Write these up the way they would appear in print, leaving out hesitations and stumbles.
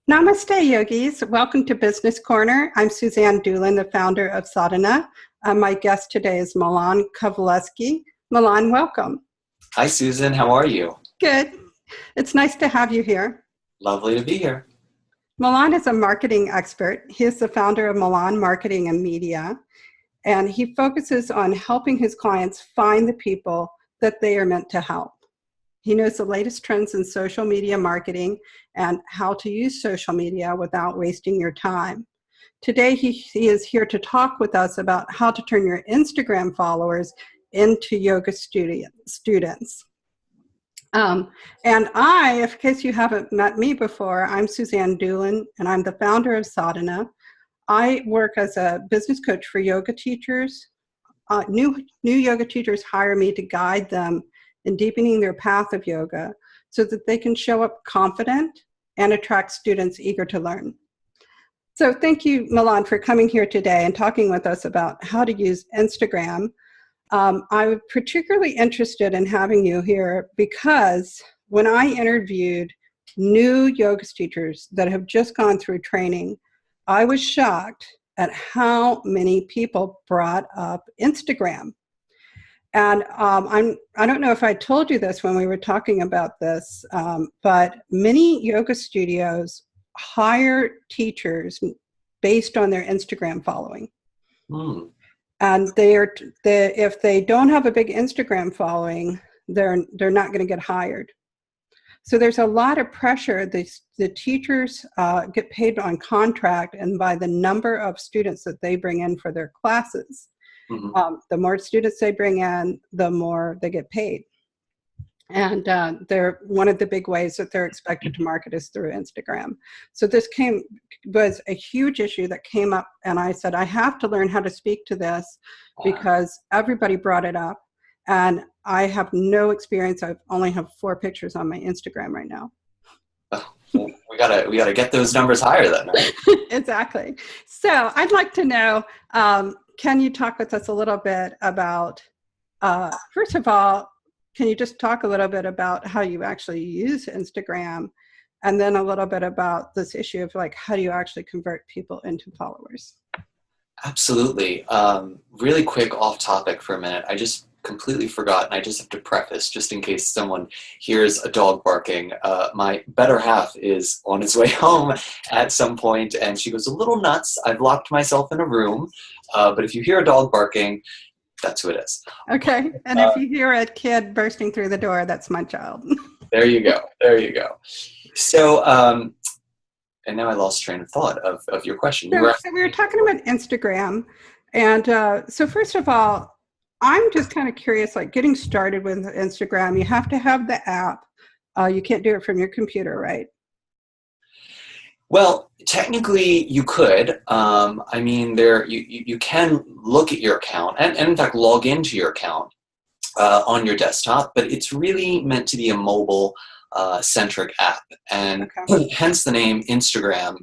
Namaste, yogis. Welcome to Business Corner. I'm SUZANNE, the founder of Sadhana. My guest today is Milan Kowalewsky. Milan, welcome. Hi, Susan. How are you? Good. It's nice to have you here. Lovely to be here. Milan is a marketing expert. He is the founder of Milan Marketing and Media, and he focuses on helping his clients find the people that they are meant to help. He knows the latest trends in social media marketing and how to use social media without wasting your time. Today, he is here to talk with us about how to turn your Instagram followers into yoga students. And in case you haven't met me before, I'm SUZANNE DULIN, and I'm the founder of Sadhana. I work as a business coach for yoga teachers. New yoga teachers hire me to guide them in deepening their path of yoga so that they can show up confident and attract students eager to learn. So thank you, Milan, for coming here today and talking with us about how to use Instagram. I'm particularly interested in having you here because when I interviewed new yoga teachers that have just gone through training, I was shocked at how many people brought up Instagram. And I don't know if I told you this when we were talking about this, but many yoga studios hire teachers based on their Instagram following. Mm. And if they don't have a big Instagram following, they're not going to get hired. So there's a lot of pressure. The teachers get paid on contract and by the number of students that they bring in for their classes. Mm-hmm. The more students they bring in, the more they get paid. And they're one of the big ways that they're expected to market is through Instagram. So this was a huge issue that came up, and I said, I have to learn how to speak to this because everybody brought it up, and I have no experience. I only have 4 pictures on my Instagram right now. Oh, we gotta get those numbers higher then, right? Exactly. So I'd like to know, can you talk with us a little bit about, first of all, can you just talk a little bit about how you actually use Instagram, and then a little bit about this issue of like, how do you actually convert people into followers? Absolutely. Really quick off topic for a minute. I just completely forgot, and I just have to preface, just in case someone hears a dog barking. My better half is on his way home at some point, and she goes a little nuts. I've locked myself in a room, but if you hear a dog barking, that's who it is. Okay, and if you hear a kid bursting through the door, that's my child. There you go. So, and now I lost train of thought of your question. So we were talking about Instagram, and so first of all, I'm just kind of curious, like getting started with Instagram, you have to have the app. You can't do it from your computer, right? Well, technically you could. I mean, you can look at your account and in fact log into your account on your desktop, but it's really meant to be a mobile centric app, and hence the name Instagram.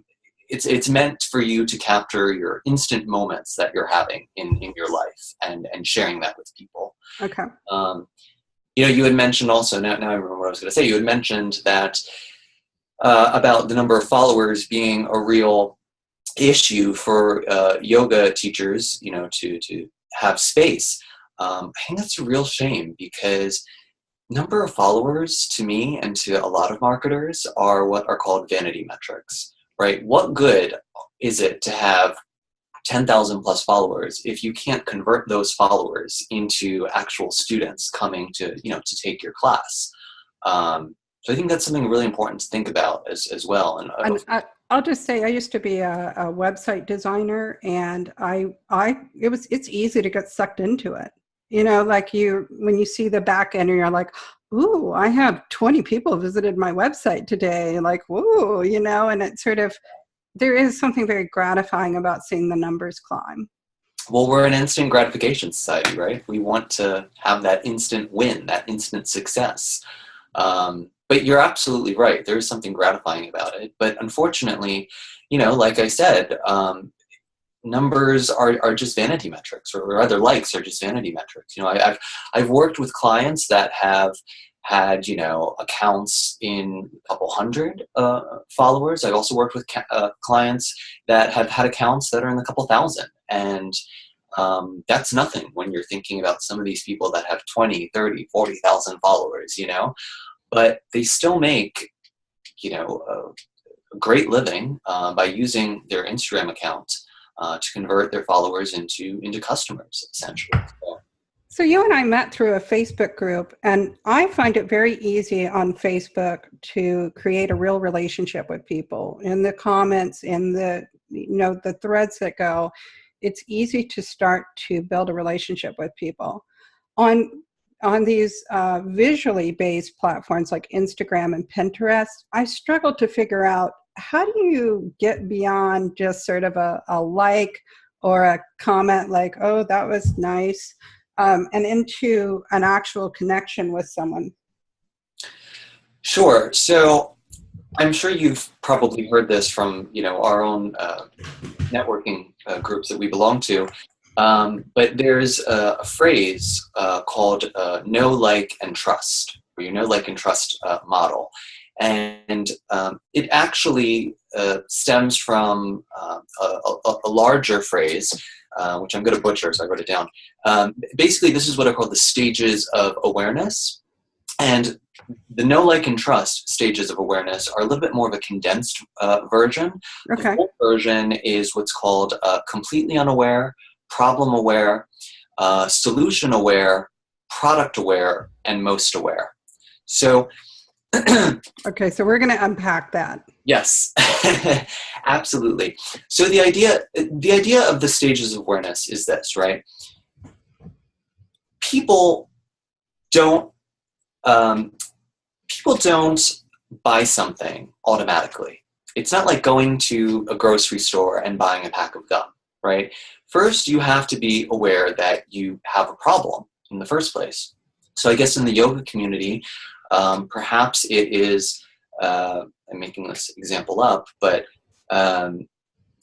It's meant for you to capture your instant moments that you're having in your life and sharing that with people. Okay. You had mentioned also, now I remember what I was going to say, you had mentioned that about the number of followers being a real issue for yoga teachers, to have space. I think that's a real shame because number of followers to me and to a lot of marketers are what are called vanity metrics, right? What good is it to have 10,000 plus followers if you can't convert those followers into actual students coming to take your class? So I think that's something really important to think about as well. And I'll just say I used to be a website designer, and it's easy to get sucked into it. Like when you see the back end and you're like, ooh, I have 20 people visited my website today. Like, whoa, and it's sort of, there is something very gratifying about seeing the numbers climb. Well, we're an instant gratification society, right? We want to have that instant win, that instant success. But you're absolutely right. There is something gratifying about it. But unfortunately, like I said, numbers are just vanity metrics, or other likes are just vanity metrics. I've worked with clients that have had, you know, accounts in a couple hundred followers. I've also worked with clients that have had accounts that are in a couple thousand. And that's nothing when you're thinking about some of these people that have 20, 30, 40,000 followers, you know, but they still make, you know, a great living by using their Instagram account to convert their followers into customers, essentially. So you and I met through a Facebook group, and I find it very easy on Facebook to create a real relationship with people. In the comments, in the, you know, the threads that go, it's easy to start to build a relationship with people. On these visually based platforms like Instagram and Pinterest, I struggle to figure out, how do you get beyond just sort of a like or a comment like, oh, that was nice, and into an actual connection with someone? Sure. So I'm sure you've probably heard this from, you know, our own networking groups that we belong to. But there's a phrase called know, like, and trust, or your know, like, and trust model. And it actually stems from a larger phrase, which I'm going to butcher, so I wrote it down. Basically, this is what I call the stages of awareness. And the know, like, and trust stages of awareness are a little bit more of a condensed version. Okay. The full version is what's called completely unaware, problem aware, solution aware, product aware, and most aware. So, okay, so we're going to unpack that. Yes, absolutely. So the idea of the stages of awareness is this, right? People don't buy something automatically. It's not like going to a grocery store and buying a pack of gum, right? First, you have to be aware that you have a problem in the first place. So I guess in the yoga community, perhaps it is, I'm making this example up, but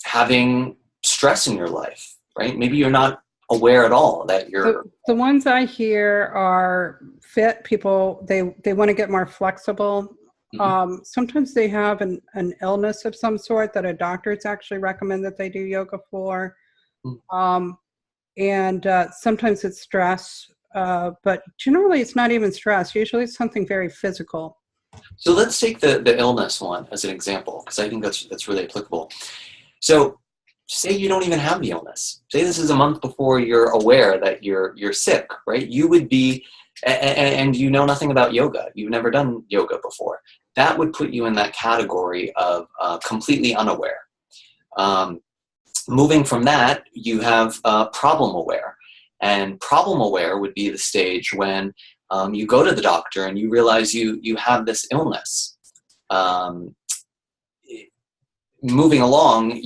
having stress in your life, right? Maybe you're not aware at all that you're... The ones I hear are fit people, they want to get more flexible. Mm-hmm. Sometimes they have an illness of some sort that a doctor's actually recommend that they do yoga for. Mm-hmm. And sometimes it's stress, but generally it's not even stress. Usually it's something very physical. So let's take the illness one as an example, because I think that's really applicable. So say you don't even have the illness. Say this is a month before you're aware that you're sick, right? You would be, and you know nothing about yoga. You've never done yoga before. That would put you in that category of completely unaware. Moving from that, you have problem aware. And problem aware would be the stage when you go to the doctor and you realize you have this illness. Moving along,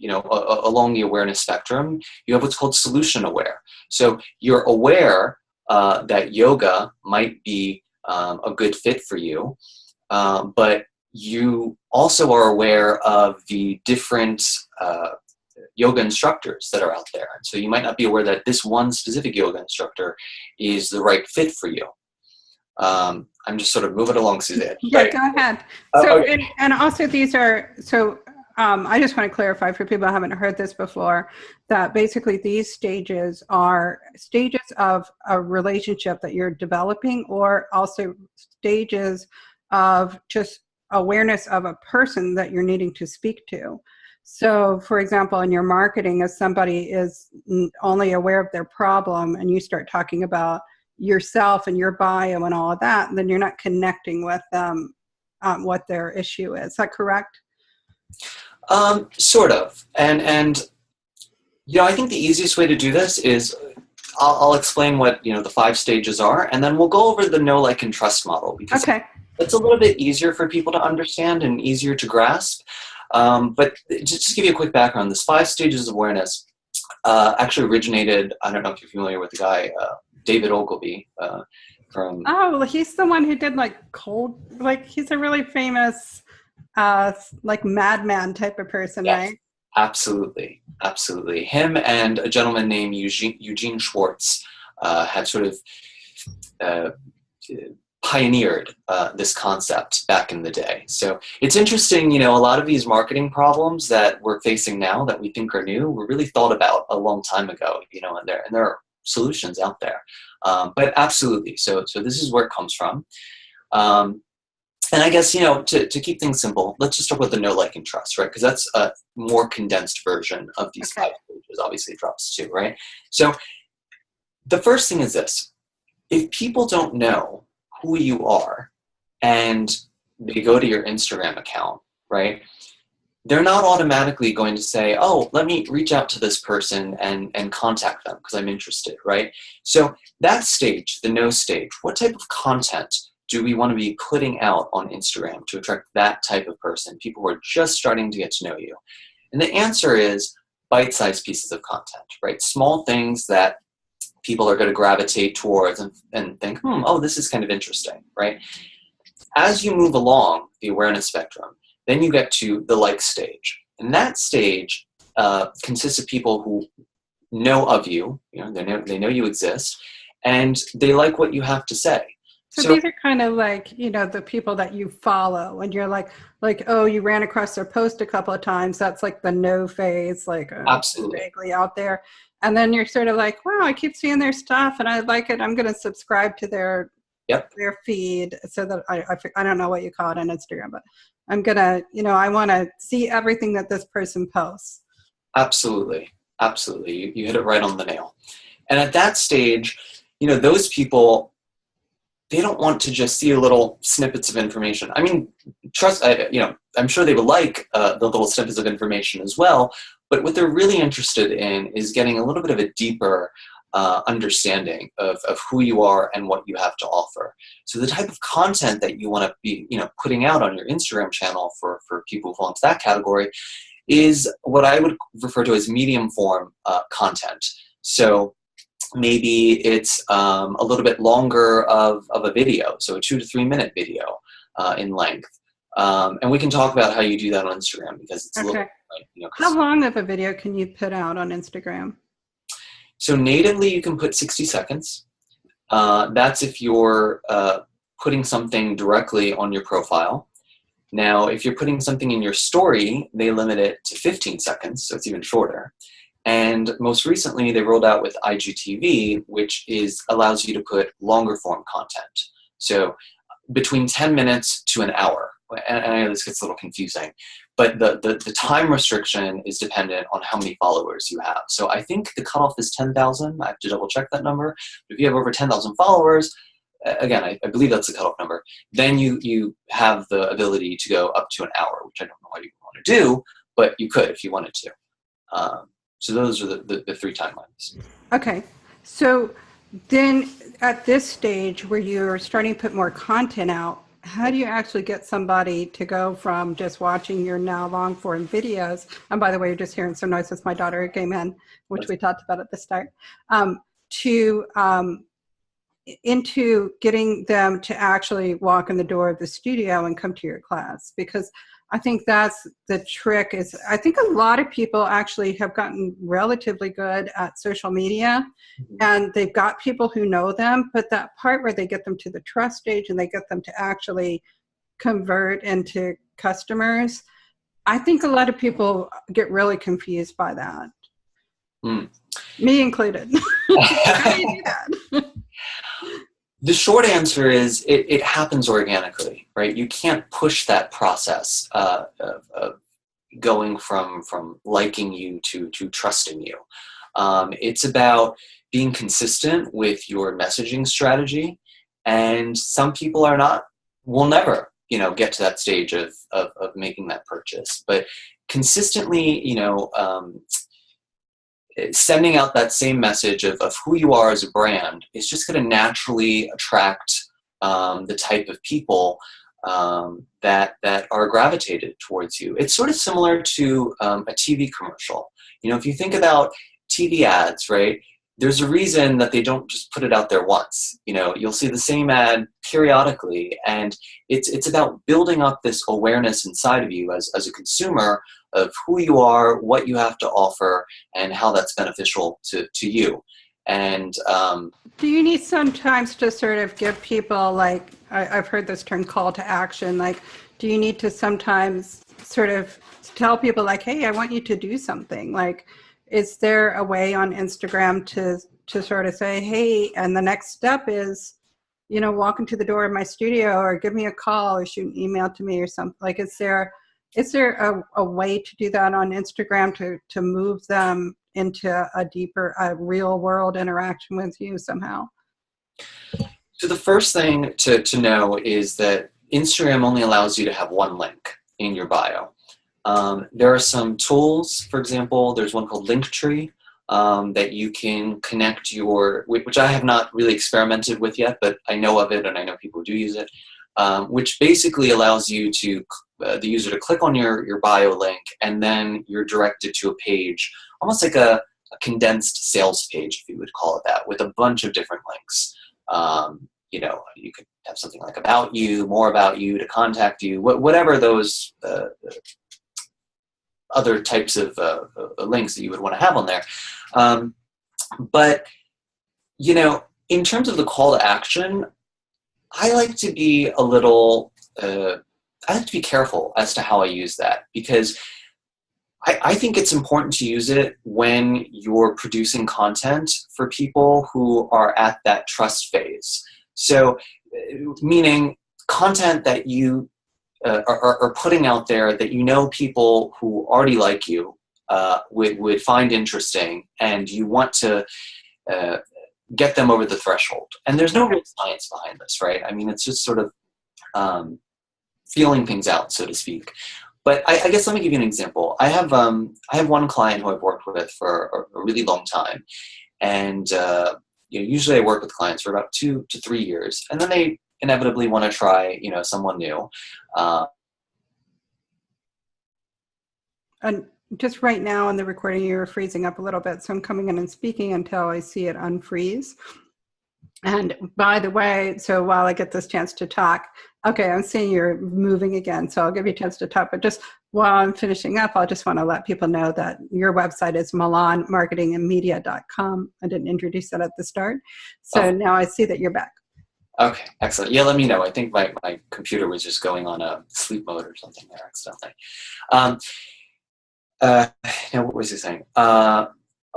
along the awareness spectrum, you have what's called solution aware. So you're aware that yoga might be a good fit for you, but you also are aware of the different yoga instructors that are out there. So you might not be aware that this one specific yoga instructor is the right fit for you. I'm just sort of moving along, Suzanne. Yeah, right. Go ahead. So, okay. And also these are, so I just want to clarify for people who haven't heard this before, that basically these stages are stages of a relationship that you're developing, or also stages of just awareness of a person that you're needing to speak to. So, for example, in your marketing, if somebody is only aware of their problem and you start talking about yourself and your bio and all of that, then you're not connecting with them what their issue is. Is that correct? Sort of. And I think the easiest way to do this is I'll explain what the 5 stages are, and then we'll go over the know, like, and trust model, because it's a little bit easier for people to understand and easier to grasp. But just to give you a quick background, this 5 stages of awareness actually originated, I don't know if you're familiar with the guy, David Ogilvy from... Oh, well, he's the one who did he's a really famous madman type of person, yes, right? Absolutely. Absolutely. Him and a gentleman named Eugene Schwartz had sort of pioneered this concept back in the day. So it's interesting, a lot of these marketing problems that we're facing now that we think are new were really thought about a long time ago, and there are solutions out there. But absolutely, so this is where it comes from. And I guess, to keep things simple, let's just talk about the know, like, and trust, right? Because that's a more condensed version of these 5 stages. Obviously, drops 2, right? So the first thing is this. If people don't know who you are and they go to your Instagram account, right, they're not automatically going to say, oh, let me reach out to this person and contact them because I'm interested, right? So that stage, the know stage, what type of content do we want to be putting out on Instagram to attract that type of person, people who are just starting to get to know you? And the answer is bite-sized pieces of content, right? Small things that people are going to gravitate towards and think, oh, this is kind of interesting, right? As you move along the awareness spectrum, then you get to the like stage. And that stage consists of people who know of you, they know you exist, and they like what you have to say. So these are kind of like, the people that you follow and you're like, oh, you ran across their post a couple of times. That's like the no phase, like absolutely vaguely out there. And then you're sort of like, wow, I keep seeing their stuff and I like it. I'm going to subscribe to their feed so that I don't know what you call it on Instagram, but I'm going to, I want to see everything that this person posts. Absolutely. Absolutely. You hit it right on the nail. And at that stage, those people, they don't want to just see little snippets of information. I mean, I'm sure they would like the little snippets of information as well, but what they're really interested in is getting a little bit of a deeper understanding of who you are and what you have to offer. So the type of content that you want to be, putting out on your Instagram channel for people who fall into that category is what I would refer to as medium form content. So maybe it's a little bit longer of a video, so a 2 to 3 minute video in length. And we can talk about how you do that on Instagram because it's a little, How long of a video can you put out on Instagram? So natively, you can put 60 seconds. That's if you're putting something directly on your profile. Now, if you're putting something in your story, they limit it to 15 seconds, so it's even shorter. And most recently, they rolled out with IGTV, which allows you to put longer form content. So between 10 minutes to an hour. And I know this gets a little confusing, but the time restriction is dependent on how many followers you have. So I think the cutoff is 10,000. I have to double check that number. If you have over 10,000 followers, again, I believe that's the cutoff number, then you have the ability to go up to an hour, which I don't know why you want to do, but you could if you wanted to. So those are the 3 timelines. Okay. So then at this stage where you're starting to put more content out, how do you actually get somebody to go from just watching your now long form videos? And by the way, you're just hearing some noise with my daughter who came in, which we talked about at the start, into getting them to actually walk in the door of the studio and come to your class. Because I think that's the trick. Is I think a lot of people actually have gotten relatively good at social media, and they've got people who know them, but that part where they get them to the trust stage and they get them to actually convert into customers, I think a lot of people get really confused by that. Me included. How do you do that? The short answer is it happens organically, right? You can't push that process of going from liking you to trusting you. It's about being consistent with your messaging strategy, and some people will never, get to that stage of making that purchase. But consistently, sending out that same message of who you are as a brand is just going to naturally attract the type of people that are gravitated towards you. It's sort of similar to a TV commercial. If you think about TV ads, right, there's a reason that they don't just put it out there once. You'll see the same ad periodically, and it's about building up this awareness inside of you as a consumer of who you are, what you have to offer, and how that's beneficial to you. And do you need sometimes to sort of give people, like, I've heard this term call to action, like, do you need to sometimes sort of tell people like, hey, I want you to do something? Like, is there a way on Instagram to sort of say, hey, and the next step is, you know, walk into the door of my studio, or give me a call, or shoot an email to me, or something? Like, is there a way to do that on Instagram to move them into a deeper, real world interaction with you somehow? So the first thing to know is that Instagram only allows you to have one link in your bio. There are some tools, for example, there's one called Linktree that you can connect which I have not really experimented with yet, but I know of it and I know people do use it, which basically allows you to, the user to click on your bio link, and then you're directed to a page, almost like a condensed sales page, if you would call it that, with a bunch of different links. You know, you could have something like about you, more about you, to contact you, whatever those other types of links that you would want to have on there. But, you know, in terms of the call to action, I like to be a little, I like to be careful as to how I use that, because I think it's important to use it when you're producing content for people who are at that trust phase. So, meaning content that you are putting out there that you know people who already like you would find interesting, and you want to get them over the threshold. And there's no real science behind this, right? I mean, it's just sort of feeling things out, so to speak. But I guess let me give you an example. I have one client who I've worked with for a really long time, and you know, usually I work with clients for about 2 to 3 years, and then they inevitably want to try, you know, someone new. And just right now in the recording, you were freezing up a little bit, so I'm coming in and speaking until I see it unfreeze. And by the way, so while I get this chance to talk, okay, I'm seeing you're moving again, so I'll give you a chance to talk. But just while I'm finishing up, I just want to let people know that your website is milanmarketingandmedia.com. I didn't introduce that at the start. So Now I see that you're back. Okay, excellent. Yeah, let me know. I think my computer was just going on a sleep mode or something there accidentally. Now, what was he saying?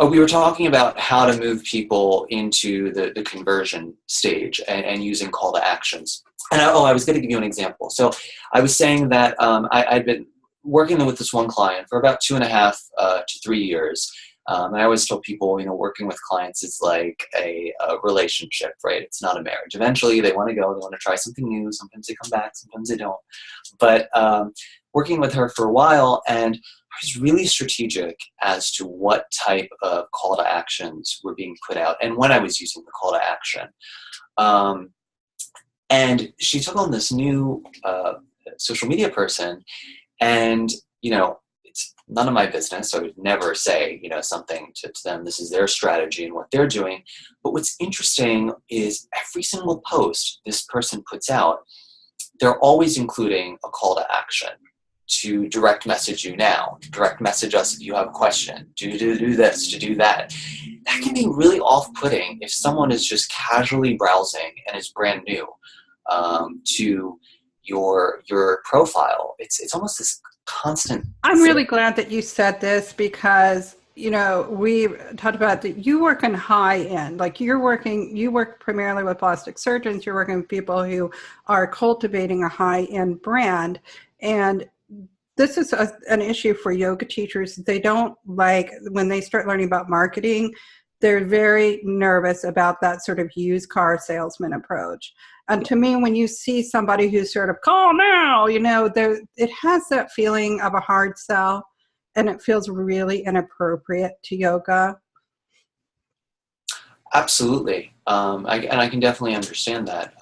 We were talking about how to move people into the conversion stage and using call to actions. And I was going to give you an example. So I was saying that I'd been working with this one client for about 2.5 to 3 years. And I always tell people, you know, working with clients is like a relationship, right? It's not a marriage. Eventually they want to go, they want to try something new. Sometimes they come back, sometimes they don't. But working with her for a while, and I was really strategic as to what type of call to actions were being put out and when I was using the call to action. And she took on this new social media person, and, you know, it's none of my business. So I would never say, you know, something to them. This is their strategy and what they're doing. But what's interesting is every single post this person puts out, they're always including a call to action to direct message you now, direct message us if you have a question, do this, to do that. That can be really off-putting if someone is just casually browsing and is brand new to your profile. It's almost this constant. I'm really glad that you said this, because, you know, we talked about that you work in high end, like you work primarily with plastic surgeons, you're working with people who are cultivating a high end brand. And this is an issue for yoga teachers. They don't like, when they start learning about marketing, they're very nervous about that sort of used car salesman approach. And to me, when you see somebody who's sort of, call now, you know, it has that feeling of a hard sell, and it feels really inappropriate to yoga. Absolutely. And I can definitely understand that.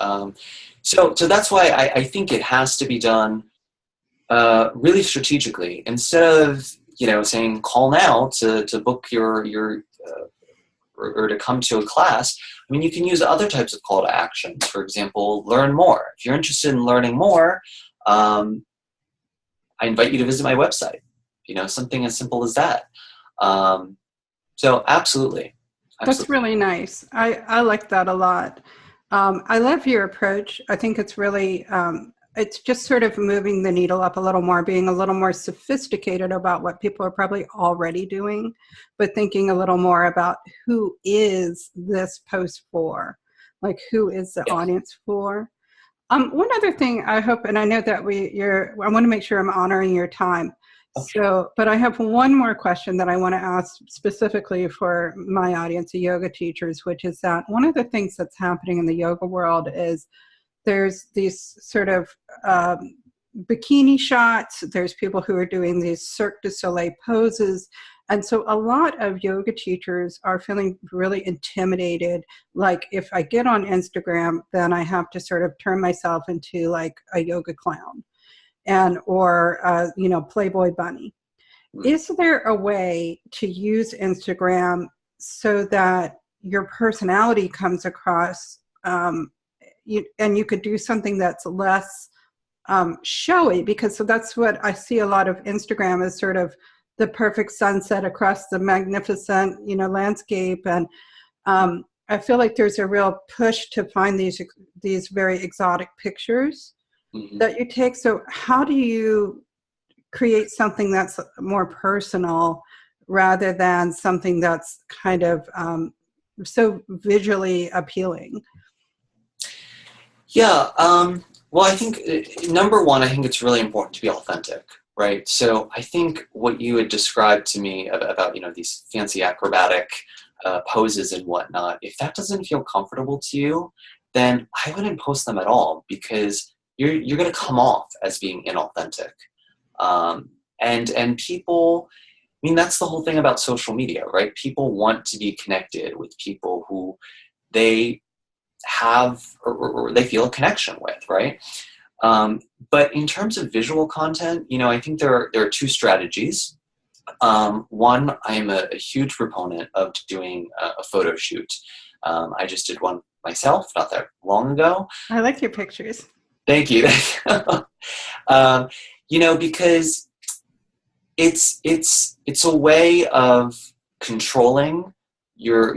So that's why I think it has to be done really strategically, instead of, you know, saying call now to book your or to come to a class. I mean, you can use other types of call to actions. For example, learn more. If you're interested in learning more, I invite you to visit my website. You know, something as simple as that. So absolutely, That's Absolutely. really nice. I like that a lot. I love your approach. I think it's really, it's just sort of moving the needle up a little more, being a little more sophisticated about what people are probably already doing, but thinking a little more about who is this post for? Like, who is the Yeah. audience for? One other thing I hope, and I know that I want to make sure I'm honoring your time. Okay. So, but I have one more question that I want to ask specifically for my audience of yoga teachers, which is that one of the things that's happening in the yoga world is there's these sort of bikini shots. There's people who are doing these Cirque du Soleil poses. And so a lot of yoga teachers are feeling really intimidated. Like, if I get on Instagram, then I have to sort of turn myself into like a yoga clown or Playboy bunny. Mm. Is there a way to use Instagram so that your personality comes across, and you could do something that's less showy? Because so that's what I see a lot of Instagram is sort of the perfect sunset across the magnificent, landscape. And I feel like there's a real push to find these very exotic pictures Mhm. that you take. So how do you create something that's more personal rather than something that's kind of so visually appealing? Yeah. Well, I think number one, I think it's really important to be authentic, right? So I think what you had described to me about these fancy acrobatic poses and whatnot, if that doesn't feel comfortable to you, then I wouldn't post them at all, because you're going to come off as being inauthentic. Um, and people, I mean, that's the whole thing about social media, right? People want to be connected with people who they have or they feel a connection with, right? But in terms of visual content, I think there are two strategies. One, I am a huge proponent of doing a photo shoot. I just did one myself not that long ago. I like your pictures. Thank you. Because it's a way of controlling your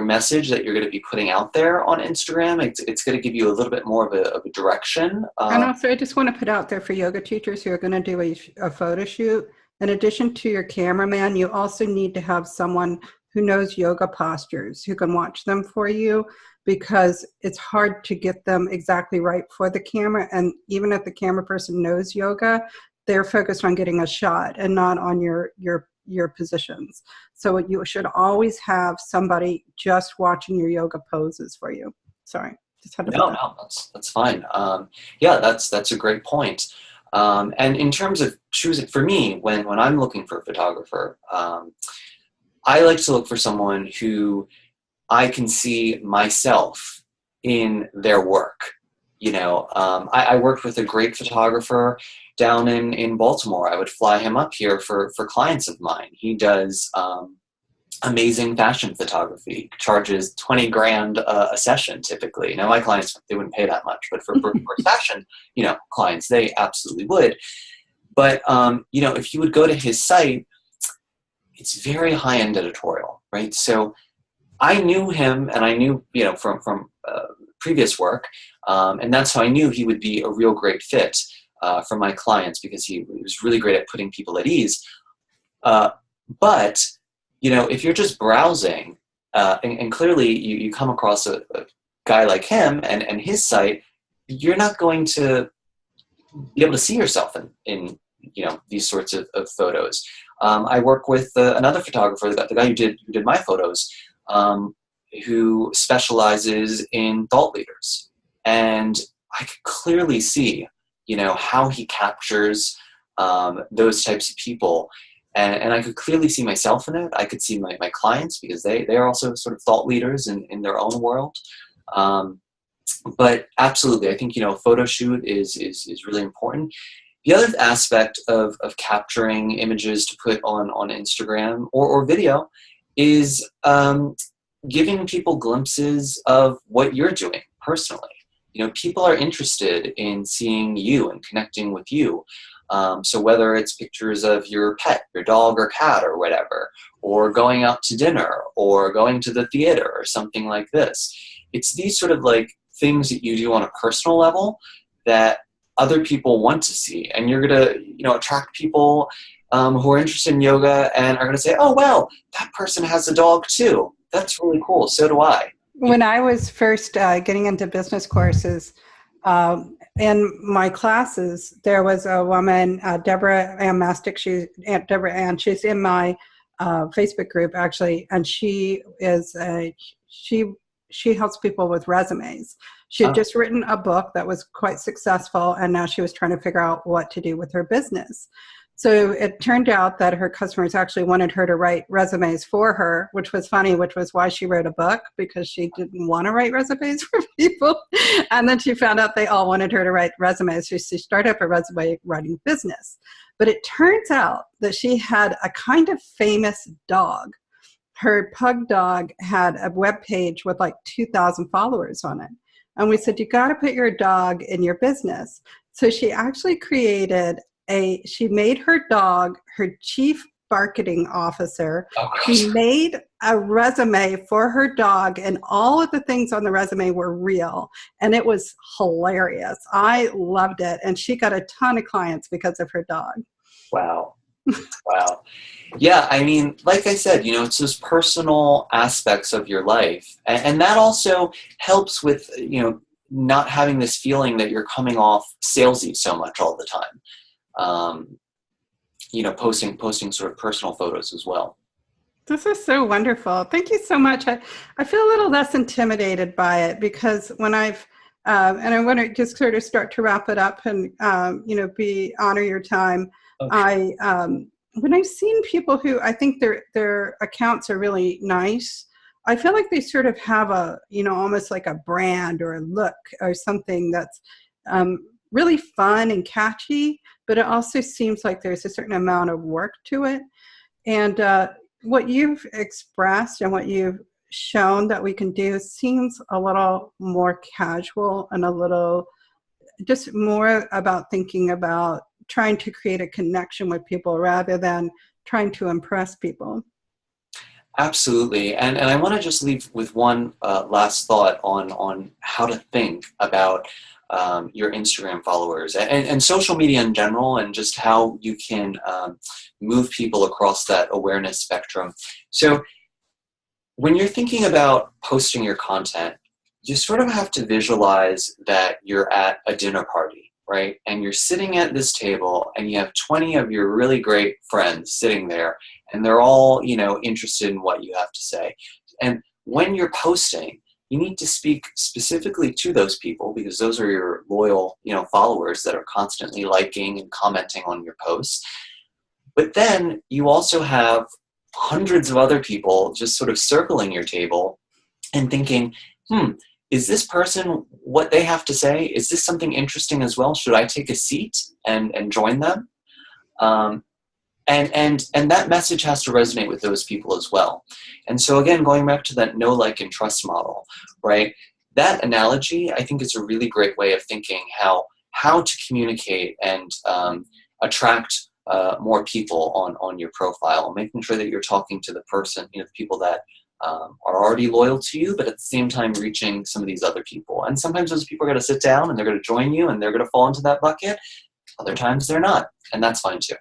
message that you're going to be putting out there on Instagram. It's going to give you a little bit more of a direction. And also, I just want to put out there for yoga teachers who are going to do a photo shoot, in addition to your cameraman, you also need to have someone who knows yoga postures, who can watch them for you, because it's hard to get them exactly right for the camera. And even if the camera person knows yoga, they're focused on getting a shot and not on your positions. So you should always have somebody just watching your yoga poses for you. Sorry, just had to put No, that. no, that's fine. Yeah, that's a great point. And in terms of choosing, for me, when I'm looking for a photographer, I like to look for someone who I can see myself in their work. I worked with a great photographer down in Baltimore. I would fly him up here for clients of mine. He does amazing fashion photography, charges 20 grand a session typically. Now my clients, they wouldn't pay that much, but for fashion, clients, they absolutely would. But, if you would go to his site, it's very high-end editorial, right? So I knew him, and I knew, from previous work, and that's how I knew he would be a real great fit for my clients, because he was really great at putting people at ease. But if you're just browsing, and clearly you come across a guy like him and his site, you're not going to be able to see yourself in these sorts of photos. I work with another photographer, the guy who did my photos, who specializes in thought leaders, and I could clearly see how he captures those types of people. And I could clearly see myself in it. I could see my clients, because they are also sort of thought leaders in their own world. But absolutely, I think, photo shoot is really important. The other aspect of capturing images to put on Instagram or video is giving people glimpses of what you're doing personally. People are interested in seeing you and connecting with you. So whether it's pictures of your pet, your dog or cat or whatever, or going out to dinner or going to the theater or something like this, it's these sort of like things that you do on a personal level that other people want to see, and you're gonna, attract people who are interested in yoga and are gonna say, "Oh, well, that person has a dog too. That's really cool. So do I." When I was first getting into business courses, in my classes, there was a woman, Deborah Ann Mastick. Aunt Deborah Ann. She's in my Facebook group actually, and she helps people with resumes. She had just written a book that was quite successful, and now she was trying to figure out what to do with her business. So it turned out that her customers actually wanted her to write resumes for her, which was funny, which was why she wrote a book, because she didn't want to write resumes for people. And then she found out they all wanted her to write resumes. So she started up a resume writing business. But it turns out that she had a kind of famous dog. Her pug dog had a web page with like 2,000 followers on it. And we said, you got to put your dog in your business. So she actually she made her dog her chief marketing officer. Oh, she made a resume for her dog, and all of the things on the resume were real. And it was hilarious. I loved it. And she got a ton of clients because of her dog. Wow. Wow. Yeah, I mean, like I said, it's those personal aspects of your life. And that also helps with, not having this feeling that you're coming off salesy so much all the time. Posting sort of personal photos as well. This is so wonderful. Thank you so much. I feel a little less intimidated by it, because when and I want to just sort of start to wrap it up and, honor your time. Okay. When I've seen people who I think their accounts are really nice, I feel like they sort of have a, almost like a brand or a look or something that's really fun and catchy, but it also seems like there's a certain amount of work to it. And what you've expressed and what you've shown that we can do seems a little more casual and a little just more about thinking about trying to create a connection with people rather than trying to impress people. Absolutely. And I want to just leave with one last thought on how to think about your Instagram followers and social media in general, and just how you can move people across that awareness spectrum. So when you're thinking about posting your content, you sort of have to visualize that you're at a dinner party, right? And you're sitting at this table and you have 20 of your really great friends sitting there, and they're all, interested in what you have to say. And when you're posting, you need to speak specifically to those people, because those are your loyal, followers that are constantly liking and commenting on your posts. But then you also have hundreds of other people just sort of circling your table and thinking, is this person, what they have to say, is this something interesting as well? Should I take a seat and join them? And that message has to resonate with those people as well. And so again, going back to that know, like, and trust model, right? That analogy, I think, is a really great way of thinking how to communicate and attract more people on your profile, making sure that you're talking to the person, the people that are already loyal to you, but at the same time reaching some of these other people. And sometimes those people are going to sit down and they're going to join you and they're going to fall into that bucket. Other times they're not, and that's fine too.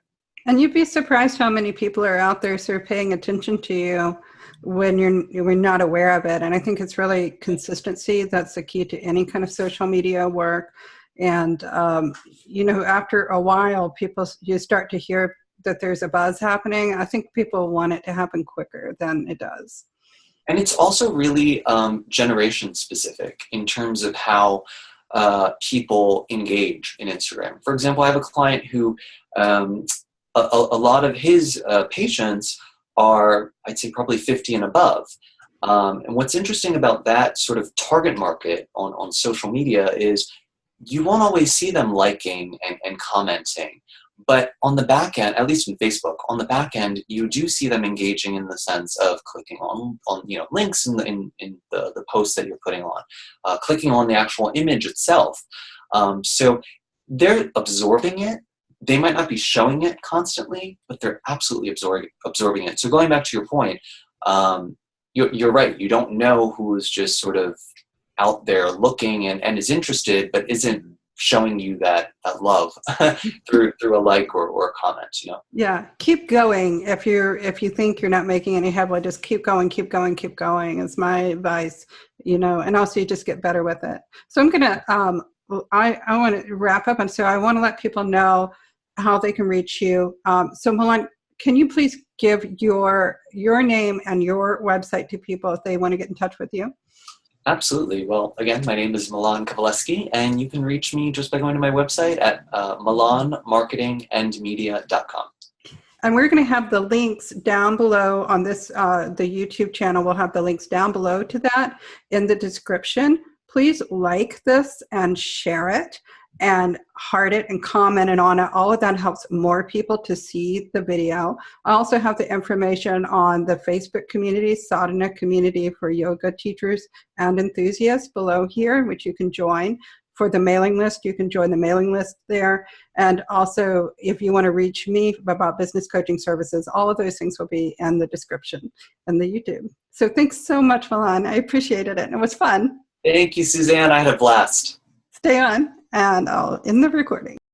And you'd be surprised how many people are out there sort of paying attention to you when you're not aware of it. And I think it's really consistency. That's the key to any kind of social media work. And, after a while, you start to hear that there's a buzz happening. I think people want it to happen quicker than it does. And it's also really generation specific in terms of how people engage in Instagram. For example, I have a client who a lot of his patients are, I'd say, probably 50 and above. And what's interesting about that sort of target market on social media is you won't always see them liking and commenting. But on the back end, at least in Facebook, on the back end, you do see them engaging in the sense of clicking on links in the posts that you're putting on, clicking on the actual image itself. So they're absorbing it, they might not be showing it constantly, but they're absolutely absorbing it. So going back to your point, you're right. You don't know who's just sort of out there looking and is interested, but isn't showing you that love through a like or a comment, you know? Yeah, keep going. If you think you're not making any headway, just keep going, keep going, keep going is my advice, you know, and also you just get better with it. So I'm gonna I want to wrap up, and so I want to let people know how they can reach you. So Milan, can you please give your name and your website to people if they want to get in touch with you? Absolutely. Well, again, my name is Milan Kowalewsky, and you can reach me just by going to my website at milanmarketingandmedia.com. And we're going to have the links down below on this, the YouTube channel. We'll have the links down below to that in the description. Please like this and share it and heart it and comment it on it. All of that helps more people to see the video. I also have the information on the Facebook community, Sadhana community for yoga teachers and enthusiasts below here, which you can join. For the mailing list, you can join the mailing list there. And also, if you want to reach me about business coaching services, all of those things will be in the description in the YouTube. So thanks so much, Milan. I appreciated it. It was fun. Thank you, Suzanne. I had a blast. Stay on, and I'll end the recording.